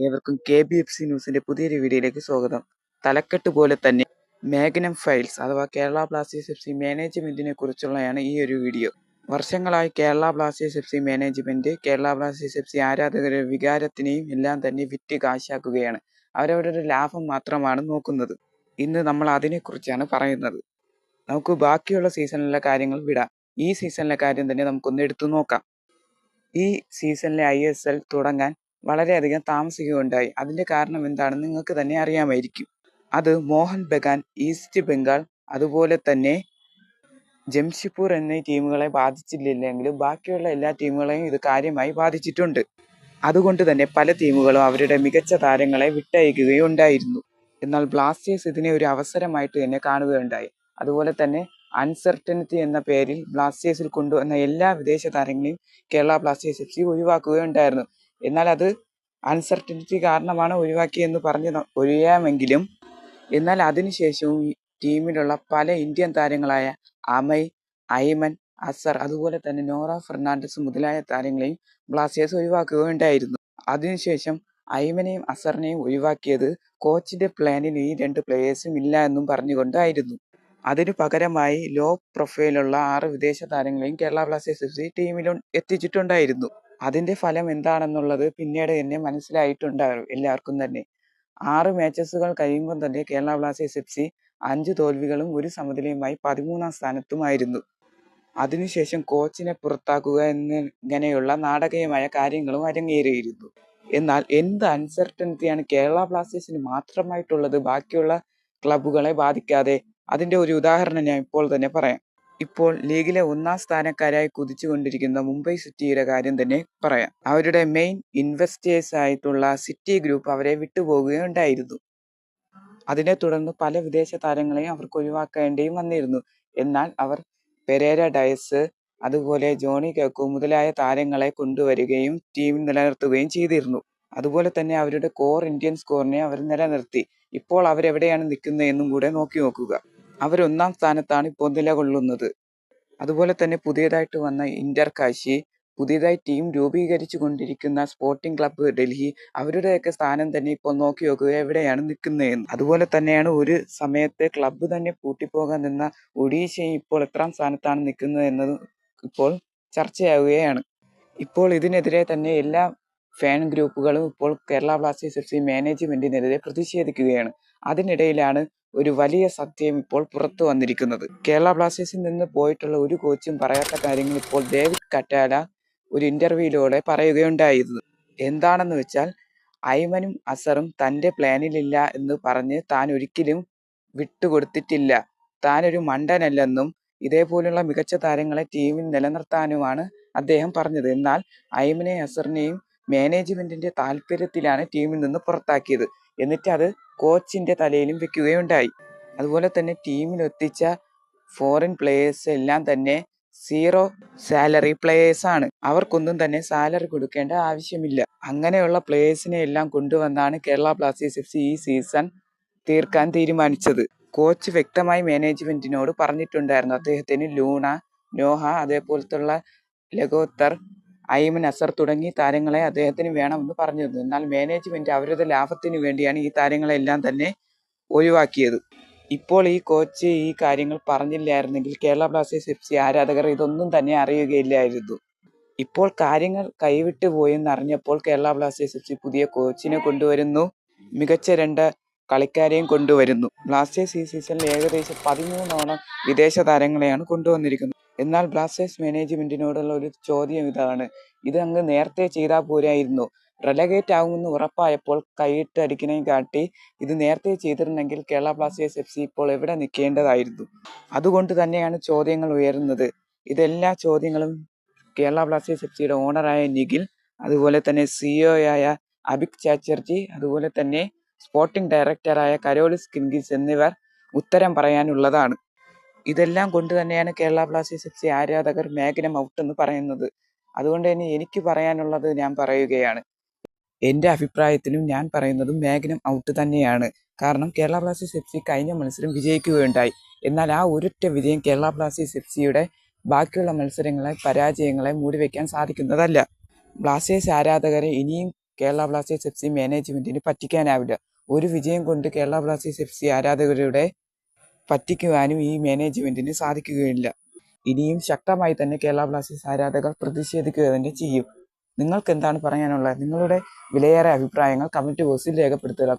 ഏവർക്കും KBFC ന്യൂസിന്റെ പുതിയൊരു വീഡിയോയിലേക്ക് സ്വാഗതം. തലക്കെട്ട് പോലെ തന്നെ മാഗ്നം ഫയൽസ് അഥവാ കേരള ബ്ലാസ്റ്റേഴ്സ് FC മാനേജ്മെന്റിനെ കുറിച്ചുള്ളതാണ് ഈ ഒരു വീഡിയോ. വർഷങ്ങളായി Kerala Blasters FC management Kerala Blasters FC ആരാധകരുടെ വികാരത്തിനെയും എല്ലാം തന്നെ വിറ്റ് കാശാക്കുകയാണ്. അവരവരുടെ ലാഭം മാത്രമാണ് നോക്കുന്നത്. ഇന്ന് നമ്മൾ അതിനെക്കുറിച്ചാണ് പറയുന്നത്. നമുക്ക് ബാക്കിയുള്ള സീസണിലെ കാര്യങ്ങൾ വിടാം. ഈ സീസണിലെ കാര്യം തന്നെ നമുക്കൊന്ന് എടുത്തു നോക്കാം. ഈ സീസണിലെ ISL തുടങ്ങാൻ വളരെയധികം താമസിക്കുകയുണ്ടായി. അതിൻ്റെ കാരണം എന്താണെന്ന് നിങ്ങൾക്ക് തന്നെ അറിയാമായിരിക്കും. അത് മോഹൻ ബഗാൻ, ഈസ്റ്റ് ബംഗാൾ, അതുപോലെ തന്നെ ജംഷഡ്പൂർ എന്നീ ടീമുകളെ ബാധിച്ചില്ലെങ്കിലും ബാക്കിയുള്ള എല്ലാ ടീമുകളെയും ഇത് കാര്യമായി ബാധിച്ചിട്ടുണ്ട്. അതുകൊണ്ട് തന്നെ പല ടീമുകളും അവരുടെ മികച്ച താരങ്ങളെ വിട്ടയക്കുകയുണ്ടായിരുന്നു. എന്നാൽ ബ്ലാസ്റ്റേഴ്സ് ഇതിനെ ഒരു അവസരമായിട്ട് തന്നെ കാണുകയുണ്ടായി. അതുപോലെ തന്നെ അൺസർട്ടനിറ്റി എന്ന പേരിൽ ബ്ലാസ്റ്റേഴ്സിൽ കൊണ്ടുവന്ന എല്ലാ വിദേശ താരങ്ങളെയും കേരള ബ്ലാസ്റ്റേഴ്സ് FC ഒഴിവാക്കുകയുണ്ടായിരുന്നു. എന്നാൽ അത് അൺസർട്ടനിറ്റി കാരണമാണ് ഒഴിവാക്കിയെന്ന് പറഞ്ഞ് ഒഴിയാമെങ്കിലും എന്നാൽ അതിനുശേഷവും ടീമിലുള്ള പല ഇന്ത്യൻ താരങ്ങളായ അമയ്, ഐമൻ, അസർ, അതുപോലെ തന്നെ നോറ ഫെർണാണ്ടസ് മുതലായ താരങ്ങളെയും ബ്ലാസ്റ്റേഴ്സ് ഒഴിവാക്കുകയുണ്ടായിരുന്നു. അതിനുശേഷം ഐമനെയും അസറിനെയും ഒഴിവാക്കിയത് കോച്ചിന്റെ പ്ലാനിൽ ഈ രണ്ട് പ്ലേയേഴ്സും ഇല്ല എന്നും പറഞ്ഞുകൊണ്ടായിരുന്നു. അതിനു പകരമായി ലോ പ്രൊഫൈലുള്ള 6 വിദേശ താരങ്ങളെയും കേരള ബ്ലാസ്റ്റേഴ്സ് FC ടീമിൽ എത്തിച്ചിട്ടുണ്ടായിരുന്നു. അതിന്റെ ഫലം എന്താണെന്നുള്ളത് പിന്നീട് തന്നെ മനസ്സിലായിട്ടുണ്ടാകും എല്ലാവർക്കും തന്നെ. 6 മാച്ചസുകൾ കഴിയുമ്പോൾ തന്നെ കേരള ബ്ലാസ്റ്റേഴ്സ് FC 5 തോൽവികളും 1 സമനിലയുമായി 13ാം സ്ഥാനത്തുമായിരുന്നു. അതിനുശേഷം കോച്ചിനെ പുറത്താക്കുക എന്നിങ്ങനെയുള്ള നാടകീയമായ കാര്യങ്ങളും അരങ്ങേറിയിരുന്നു. എന്നാൽ എന്ത് അൺസർട്ടനിറ്റിയാണ് കേരള ബ്ലാസ്റ്റേഴ്സിന് മാത്രമായിട്ടുള്ളത് ബാക്കിയുള്ള ക്ലബ്ബുകളെ ബാധിക്കാതെ? അതിന്റെ ഒരു ഉദാഹരണം ഞാൻ ഇപ്പോൾ തന്നെ പറയാം. ഇപ്പോൾ ലീഗിലെ 1ാം സ്ഥാനക്കാരായി കുതിച്ചുകൊണ്ടിരിക്കുന്ന മുംബൈ സിറ്റിയുടെ കാര്യം തന്നെ പറയാം. അവരുടെ മെയിൻ ഇൻവെസ്റ്റേഴ്സ് ആയിട്ടുള്ള സിറ്റി ഗ്രൂപ്പ് അവരെ വിട്ടുപോകുകയുണ്ടായിരുന്നു. അതിനെ തുടർന്ന് പല വിദേശ താരങ്ങളെയും അവർക്ക് ഒഴിവാക്കേണ്ടിയും വന്നിരുന്നു. എന്നാൽ അവർ പെരേര ഡയസ്, അതുപോലെ ജോണി കേക്കു മുതലായ താരങ്ങളെ കൊണ്ടുവരികയും ടീമിൽ നിലനിർത്തുകയും ചെയ്തിരുന്നു. അതുപോലെ തന്നെ അവരുടെ കോർ ഇന്ത്യൻ സ്കോറിനെ അവർ നിലനിർത്തി. ഇപ്പോൾ അവരെവിടെയാണ് നിൽക്കുന്നതെന്നും കൂടെ നോക്കുക. അവർ 1ാം സ്ഥാനത്താണ് ഇപ്പോൾ നിലകൊള്ളുന്നത്. അതുപോലെ തന്നെ പുതിയതായിട്ട് വന്ന ഇന്റർ കാശി, പുതിയതായി ടീം രൂപീകരിച്ചു കൊണ്ടിരിക്കുന്ന സ്പോർട്ടിംഗ് ക്ലബ്ബ് ഡൽഹി, അവരുടെയൊക്കെ സ്ഥാനം തന്നെ ഇപ്പോൾ നോക്കുക എവിടെയാണ് നിൽക്കുന്നതെന്ന്. അതുപോലെ തന്നെയാണ് ഒരു സമയത്ത് ക്ലബ്ബ് തന്നെ പൂട്ടിപ്പോകാൻ നിന്ന ഒഡീഷയും ഇപ്പോൾ എത്രാം സ്ഥാനത്താണ് നിൽക്കുന്നത് എന്നതും ഇപ്പോൾ ചർച്ചയാവുകയാണ്. ഇപ്പോൾ ഇതിനെതിരെ തന്നെ എല്ലാ ഫാൻ ഗ്രൂപ്പുകളും ഇപ്പോൾ കേരള ബ്ലാസ്റ്റേഴ്സ് FC മാനേജ്മെന്റിനെതിരെ പ്രതിഷേധിക്കുകയാണ്. അതിനിടയിലാണ് ഒരു വലിയ സത്യം ഇപ്പോൾ പുറത്തു വന്നിരിക്കുന്നത്. കേരള ബ്ലാസ്റ്റേഴ്സിൽ നിന്ന് പോയിട്ടുള്ള ഒരു കോച്ചും പറയാത്ത കാര്യങ്ങൾ ഇപ്പോൾ ഡേവിഡ് കറ്റാല ഒരു ഇന്റർവ്യൂയിലൂടെ പറയുകയുണ്ടായിരുന്നു. എന്താണെന്ന് വെച്ചാൽ ഐമനും അസറും തൻ്റെ പ്ലാനിലില്ല എന്ന് പറഞ്ഞ് താൻ ഒരിക്കലും വിട്ടുകൊടുത്തിട്ടില്ല. താനൊരു മണ്ടനല്ലെന്നും ഇതേപോലുള്ള മികച്ച താരങ്ങളെ ടീമിൽ നിലനിർത്താനുമാണ് അദ്ദേഹം പറഞ്ഞത്. എന്നാൽ ഐമനെയും അസറിനെയും മാനേജ്മെന്റിന്റെ താല്പര്യത്തിലാണ് ടീമിൽ നിന്ന് പുറത്താക്കിയത്. എന്നിട്ട് അത് കോച്ചിന്റെ തലയിലും വെക്കുകയുണ്ടായി. അതുപോലെ തന്നെ ടീമിൽ എത്തിച്ച ഫോറിൻ പ്ലേയേഴ്സ് എല്ലാം തന്നെ 0 സാലറി പ്ലേയേഴ്സ് ആണ്. അവർക്കൊന്നും തന്നെ സാലറി കൊടുക്കേണ്ട ആവശ്യമില്ല. അങ്ങനെയുള്ള പ്ലേയേഴ്സിനെ എല്ലാം കൊണ്ടുവന്നാണ് കേരള ബ്ലാസ്റ്റേഴ്സ് FC ഈ സീസൺ തീർക്കാൻ തീരുമാനിച്ചത്. കോച്ച് വ്യക്തമായി മാനേജ്മെന്റിനോട് പറഞ്ഞിട്ടുണ്ടായിരുന്നു. അദ്ദേഹത്തിന് ലൂണ, നോഹ, അതേപോലത്തുള്ള ലഗോത്തർ, ഐമൻ, അസർ തുടങ്ങിയ താരങ്ങളെ അദ്ദേഹത്തിന് വേണമെന്ന് പറഞ്ഞിരുന്നു. എന്നാൽ മാനേജ്മെന്റ് അവരുടെ ലാഭത്തിന് വേണ്ടിയാണ് ഈ താരങ്ങളെല്ലാം തന്നെ ഒഴിവാക്കിയത്. ഇപ്പോൾ ഈ കോച്ച് ഈ കാര്യങ്ങൾ പറഞ്ഞില്ലായിരുന്നെങ്കിൽ കേരള ബ്ലാസ്റ്റേഴ്സ് FC ആരാധകർ ഇതൊന്നും തന്നെ അറിയുകയില്ലായിരുന്നു. ഇപ്പോൾ കാര്യങ്ങൾ കൈവിട്ടു പോയെന്നറിഞ്ഞപ്പോൾ കേരള ബ്ലാസ്റ്റേഴ്സ് FC പുതിയ കോച്ചിനെ കൊണ്ടുവരുന്നു, മികച്ച 2 കളിക്കാരെയും കൊണ്ടുവരുന്നു. ബ്ലാസ്റ്റേഴ്സ് ഈ സീസണിൽ ഏകദേശം 13ഓളം വിദേശ താരങ്ങളെയാണ് കൊണ്ടുവന്നിരിക്കുന്നത്. എന്നാൽ ബ്ലാസ്റ്റേഴ്സ് മാനേജ്മെന്റിനോടുള്ള ഒരു ചോദ്യം ഇതാണ്: ഇത് അങ്ങ് നേരത്തെ ചെയ്താൽ പോരായിരുന്നു? റെലഗേറ്റ് ആകുമെന്ന് ഉറപ്പായപ്പോൾ കൈയിട്ട് അടിക്കുന്നതിനെ കാട്ടി ഇത് നേരത്തെ ചെയ്തിരുന്നെങ്കിൽ കേരള ബ്ലാസ്റ്റേഴ്സ് FC ഇപ്പോൾ എവിടെ നിൽക്കേണ്ടതായിരുന്നു? അതുകൊണ്ട് തന്നെയാണ് ചോദ്യങ്ങൾ ഉയരുന്നത്. ഇതെല്ലാ ചോദ്യങ്ങളും കേരള ബ്ലാസ്റ്റേഴ്സ് FCയുടെ ഓണറായ നിഖിൽ, അതുപോലെ തന്നെ CEO ആയ അഭിക് ചാറ്റർജി, അതുപോലെ തന്നെ സ്പോർട്ടിംഗ് ഡയറക്ടറായ കരോളിസ് കിൻഗിസ് എന്നിവർ ഉത്തരം പറയാനുള്ളതാണ്. ഇതെല്ലാം കൊണ്ട് തന്നെയാണ് കേരള ബ്ലാസ്റ്റേഴ്സ് FC ആരാധകർ മാഗ്നം ഔട്ട് എന്ന് പറയുന്നത്. അതുകൊണ്ട് തന്നെ എനിക്ക് പറയാനുള്ളത് ഞാൻ പറയുകയാണ്. എൻ്റെ അഭിപ്രായത്തിലും ഞാൻ പറയുന്നതും മാഗ്നം ഔട്ട് തന്നെയാണ്. കാരണം കേരള ബ്ലാസ്റ്റേഴ്സ് FC കഴിഞ്ഞ മത്സരം വിജയിക്കുകയുണ്ടായി. എന്നാൽ ആ ഒരൊറ്റ വിജയം കേരള ബ്ലാസ്റ്റേഴ്സ് FCയുടെ ബാക്കിയുള്ള മത്സരങ്ങളെ, പരാജയങ്ങളെ മൂടിവെക്കാൻ സാധിക്കുന്നതല്ല. ബ്ലാസ്റ്റേഴ്സ് ആരാധകരെ ഇനിയും കേരള ബ്ലാസ്റ്റേഴ്സ് FC മാനേജ്മെന്റിന് പറ്റിക്കാനാവില്ല. ഒരു വിജയം കൊണ്ട് കേരള ബ്ലാസ്റ്റേഴ്സ് FC ആരാധകരുടെ പറ്റിക്കുവാനും ഈ മാനേജ്മെന്റിന് സാധിക്കുകയില്ല. ഇനിയും ശക്തമായി തന്നെ കേരള ബ്ലാസ്റ്റേഴ്സ് ആരാധകർ പ്രതിഷേധിക്കുക തന്നെ ചെയ്യും. നിങ്ങൾക്ക് എന്താണ് പറയാനുള്ളത്? നിങ്ങളുടെ വിലയേറിയ അഭിപ്രായങ്ങൾ കമന്റ് ബോക്സിൽ രേഖപ്പെടുത്തുക.